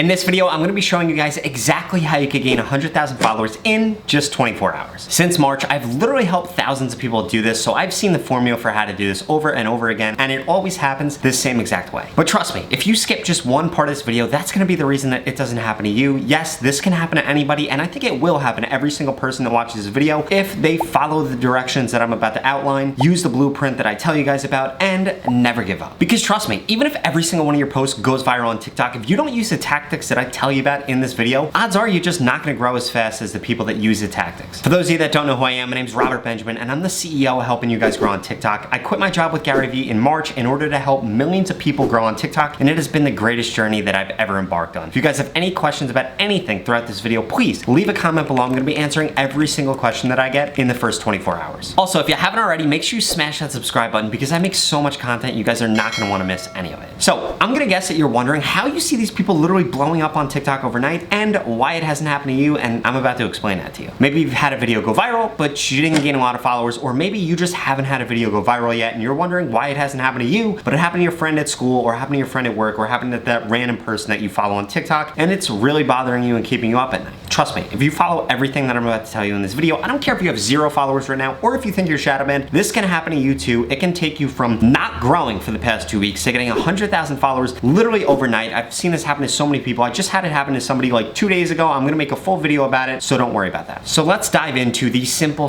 In this video, I'm gonna be showing you guys exactly how you could gain 100,000 followers in just 24 hours. Since March, I've literally helped thousands of people do this, so I've seen the formula for how to do this over and over again, and it always happens the same exact way. But trust me, if you skip just one part of this video, that's gonna be the reason that it doesn't happen to you. Yes, this can happen to anybody, and I think it will happen to every single person that watches this video if they follow the directions that I'm about to outline, use the blueprint that I tell you guys about, and never give up. Because trust me, even if every single one of your posts goes viral on TikTok, if you don't use the tactics that I tell you about in this video, odds are you're just not gonna grow as fast as the people that use the tactics. For those of you that don't know who I am, my name's Robert Benjamin, and I'm the CEO helping you guys grow on TikTok. I quit my job with Gary Vee in March in order to help millions of people grow on TikTok, and it has been the greatest journey that I've ever embarked on. If you guys have any questions about anything throughout this video, please leave a comment below. I'm gonna be answering every single question that I get in the first 24 hours. Also, if you haven't already, make sure you smash that subscribe button because I make so much content, you guys are not gonna wanna miss any of it. So, I'm gonna guess that you're wondering how you see these people literally blowing up on TikTok overnight and why it hasn't happened to you, and I'm about to explain that to you. Maybe you've had a video go viral, but you didn't gain a lot of followers, or maybe you just haven't had a video go viral yet and you're wondering why it hasn't happened to you, but it happened to your friend at school, or happened to your friend at work, or happened to that random person that you follow on TikTok, and it's really bothering you and keeping you up at night. Trust me, if you follow everything that I'm about to tell you in this video, I don't care if you have 0 followers right now, or if you think you're shadow banned, this can happen to you too. It can take you from not growing for the past 2 weeks to getting 100,000 followers literally overnight. I've seen this happen to so many people. I just had it happen to somebody like 2 days ago. I'm gonna make a full video about it, so don't worry about that. So let's dive into the simple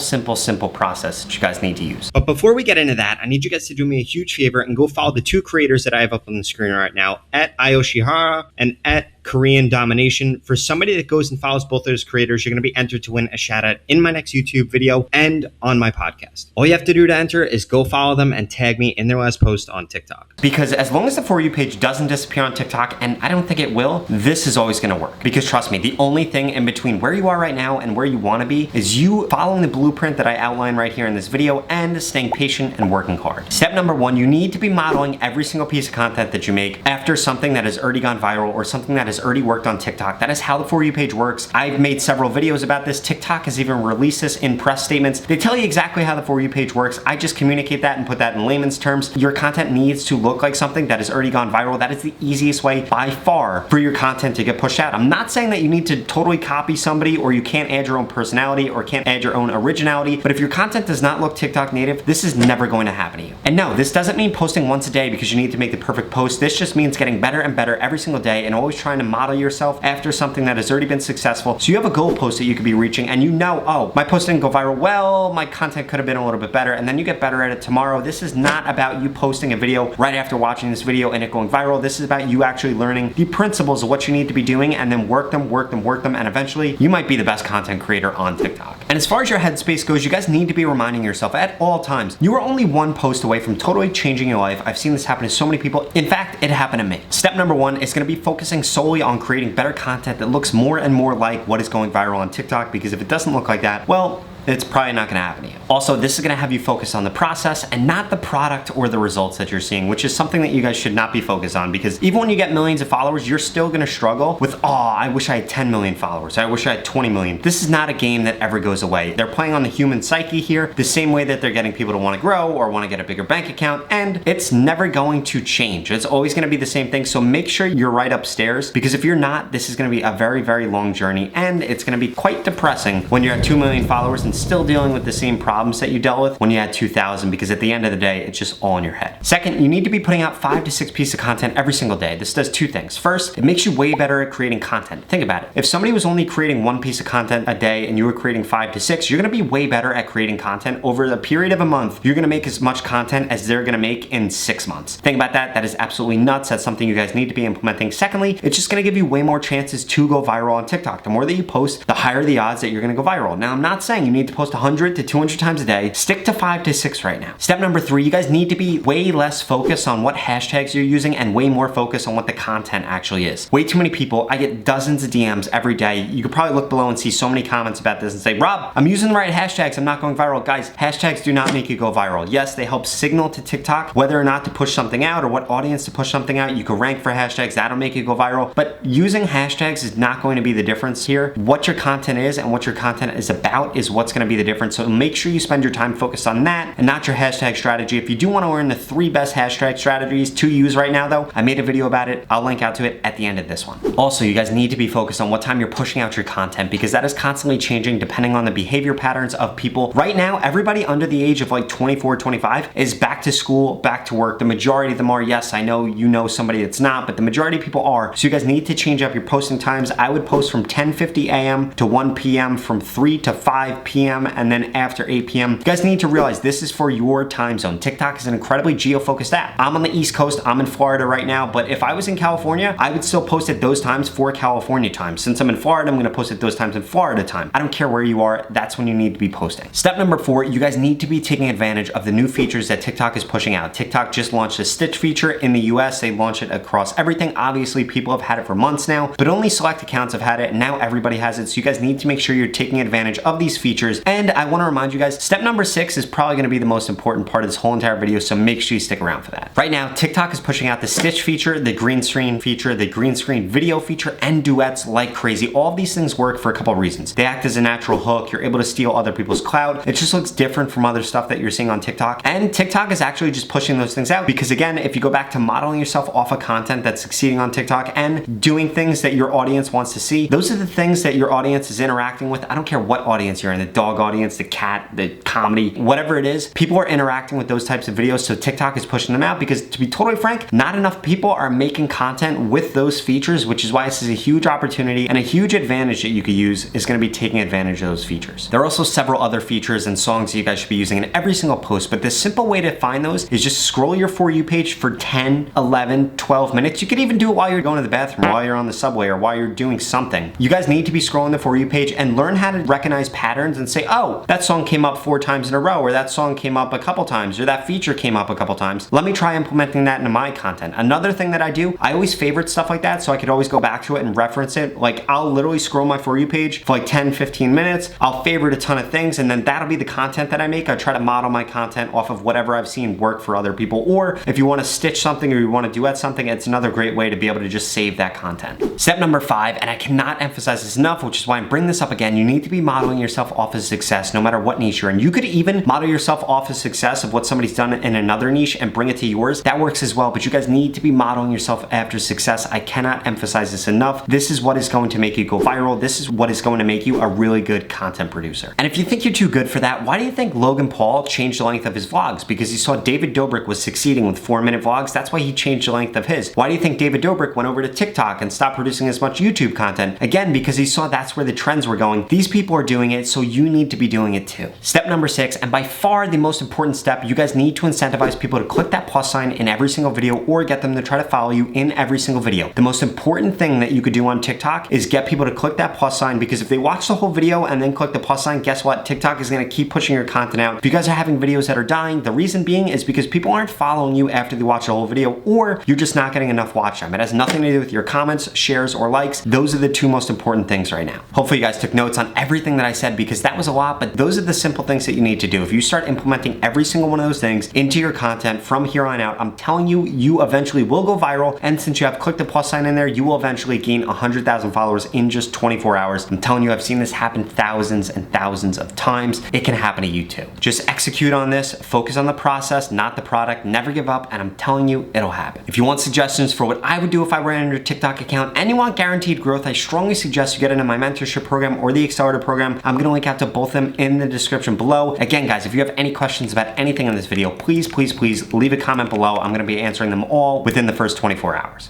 process that you guys need to use. But before we get into that, I need you guys to do me a huge favor and go follow the 2 creators that I have up on the screen right now, at Ayoshihara and at Korean Domination. For somebody that goes and follows both those creators, you're going to be entered to win a shout out in my next YouTube video and on my podcast. All you have to do to enter is go follow them and tag me in their last post on TikTok. Because as long as the For You page doesn't disappear on TikTok, and I don't think it will, this is always going to work. Because trust me, the only thing in between where you are right now and where you want to be is you following the blueprint that I outline right here in this video and staying patient and working hard. Step number 1, you need to be modeling every single piece of content that you make after something that has already gone viral or something that has already worked on TikTok. That is how the For You page works. I've made several videos about this. TikTok has even released this in press statements. They tell you exactly how the For You page works. I just communicate that and put that in layman's terms. Your content needs to look like something that has already gone viral. That is the easiest way by far for your content to get pushed out. I'm not saying that you need to totally copy somebody or you can't add your own personality or can't add your own originality, but if your content does not look TikTok native, this is never going to happen to you. And no, this doesn't mean posting once a day because you need to make the perfect post. This just means getting better and better every single day and always trying to model yourself after something that has already been successful. So you have a goalpost that you could be reaching and you know, oh, my post didn't go viral. Well, my content could have been a little bit better, and then you get better at it tomorrow. This is not about you posting a video right after watching this video and it going viral. This is about you actually learning the principles of what you need to be doing and then work them, and eventually you might be the best content creator on TikTok. And as far as your headspace goes, you guys need to be reminding yourself at all times, you are only one post away from totally changing your life. I've seen this happen to so many people. In fact, it happened to me. Step number 1 is gonna be focusing solely on creating better content that looks more and more like what is going viral on TikTok, because if it doesn't look like that, well, it's probably not gonna happen to you. Also, this is gonna have you focus on the process and not the product or the results that you're seeing, which is something that you guys should not be focused on, because even when you get millions of followers, you're still gonna struggle with, oh, I wish I had 10 million followers. I wish I had 20 million. This is not a game that ever goes away. They're playing on the human psyche here, the same way that they're getting people to wanna grow or wanna get a bigger bank account, and it's never going to change. It's always gonna be the same thing, so make sure you're right upstairs, because if you're not, this is gonna be a very, very long journey, and it's gonna be quite depressing when you're at 2 million followers and still dealing with the same problems that you dealt with when you had 2,000, because at the end of the day, it's just all in your head. Second, you need to be putting out 5 to 6 pieces of content every single day. This does 2 things. First, it makes you way better at creating content. Think about it. If somebody was only creating 1 piece of content a day and you were creating 5 to 6, you're gonna be way better at creating content. Over the period of a month, you're gonna make as much content as they're gonna make in 6 months. Think about that. That is absolutely nuts. That's something you guys need to be implementing. Secondly, it's just gonna give you way more chances to go viral on TikTok. The more that you post, the higher the odds that you're gonna go viral. Now, I'm not saying you need to post 100 to 200 times a day. Stick to 5 to 6 right now. Step number 3, you guys need to be way less focused on what hashtags you're using and way more focused on what the content actually is. Way too many people, I get dozens of DMs every day. You could probably look below and see so many comments about this and say, Rob, I'm using the right hashtags, I'm not going viral. Guys, hashtags do not make you go viral. Yes, they help signal to TikTok whether or not to push something out or what audience to push something out. You can rank for hashtags, that'll make you go viral. But using hashtags is not going to be the difference here. What your content is and what your content is about is what's what's gonna be the difference. So make sure you spend your time focused on that and not your hashtag strategy. If you do wanna learn the 3 best hashtag strategies to use right now though, I made a video about it. I'll link out to it at the end of this one. Also, you guys need to be focused on what time you're pushing out your content because that is constantly changing depending on the behavior patterns of people. Right now, everybody under the age of like 24, 25 is back to school, back to work. The majority of them are. Yes, I know you know somebody that's not, but the majority of people are. So you guys need to change up your posting times. I would post from 10:50 a.m. to 1 p.m., from 3 to 5 p.m., and then after 8 p.m. You guys need to realize this is for your time zone. TikTok is an incredibly geo-focused app. I'm on the East Coast, I'm in Florida right now, but if I was in California, I would still post at those times for California time. Since I'm in Florida, I'm gonna post at those times in Florida time. I don't care where you are, that's when you need to be posting. Step number 4, you guys need to be taking advantage of the new features that TikTok is pushing out. TikTok just launched a stitch feature in the US. They launched it across everything. Obviously, people have had it for months now, but only select accounts have had it, and now everybody has it. So you guys need to make sure you're taking advantage of these features. And I wanna remind you guys, step number 6 is probably gonna be the most important part of this whole entire video, so make sure you stick around for that. Right now, TikTok is pushing out the stitch feature, the green screen feature, the green screen video feature, and duets like crazy. All of these things work for a couple of reasons. They act as a natural hook. You're able to steal other people's cloud. It just looks different from other stuff that you're seeing on TikTok. And TikTok is actually just pushing those things out because again, if you go back to modeling yourself off of content that's succeeding on TikTok and doing things that your audience wants to see, those are the things that your audience is interacting with. I don't care what audience you're in, the dog audience, the cat, the comedy, whatever it is, people are interacting with those types of videos. So TikTok is pushing them out because to be totally frank, not enough people are making content with those features, which is why this is a huge opportunity and a huge advantage that you could use is gonna be taking advantage of those features. There are also several other features and songs that you guys should be using in every single post, but the simple way to find those is just scroll your For You page for 10, 11, 12 minutes. You could even do it while you're going to the bathroom, while you're on the subway, or while you're doing something. You guys need to be scrolling the For You page and learn how to recognize patterns and say, oh, that song came up 4 times in a row, or that song came up a couple times, or that feature came up a couple times. Let me try implementing that into my content. Another thing that I do, I always favorite stuff like that so I could always go back to it and reference it. Like I'll literally scroll my For You page for like 10, 15 minutes. I'll favorite a ton of things and then that'll be the content that I make. I try to model my content off of whatever I've seen work for other people. Or if you want to stitch something or you want to duet something, it's another great way to be able to just save that content. Step number 5, and I cannot emphasize this enough, which is why I'm bringing this up again, you need to be modeling yourself off of success no matter what niche you're in. You could even model yourself off of success of what somebody's done in another niche and bring it to yours. That works as well, but you guys need to be modeling yourself after success. I cannot emphasize this enough. This is what is going to make you go viral. This is what is going to make you a really good content producer. And if you think you're too good for that, why do you think Logan Paul changed the length of his vlogs? Because he saw David Dobrik was succeeding with 4-minute vlogs. That's why he changed the length of his. Why do you think David Dobrik went over to TikTok and stopped producing as much YouTube content? Again, because he saw that's where the trends were going. These people are doing it, so you need to be doing it too. Step number 6, and by far the most important step, you guys need to incentivize people to click that plus sign in every single video or get them to try to follow you in every single video. The most important thing that you could do on TikTok is get people to click that plus sign, because if they watch the whole video and then click the plus sign, guess what? TikTok is gonna keep pushing your content out. If you guys are having videos that are dying, the reason being is because people aren't following you after they watch the whole video, or you're just not getting enough watch time. It has nothing to do with your comments, shares, or likes. Those are the 2 most important things right now. Hopefully you guys took notes on everything that I said, because that was a lot, but those are the simple things that you need to do. If you start implementing every single one of those things into your content from here on out, I'm telling you, you eventually will go viral. And since you have clicked the plus sign in there, you will eventually gain 100,000 followers in just 24 hours. I'm telling you, I've seen this happen thousands and thousands of times. It can happen to you too. Just execute on this, focus on the process, not the product, never give up, and I'm telling you, it'll happen. If you want suggestions for what I would do if I ran your TikTok account and you want guaranteed growth, I strongly suggest you get into my mentorship program or the accelerator program. I'm gonna link out to both of them in the description below. Again, guys, if you have any questions about anything in this video, please leave a comment below. I'm gonna be answering them all within the first 24 hours.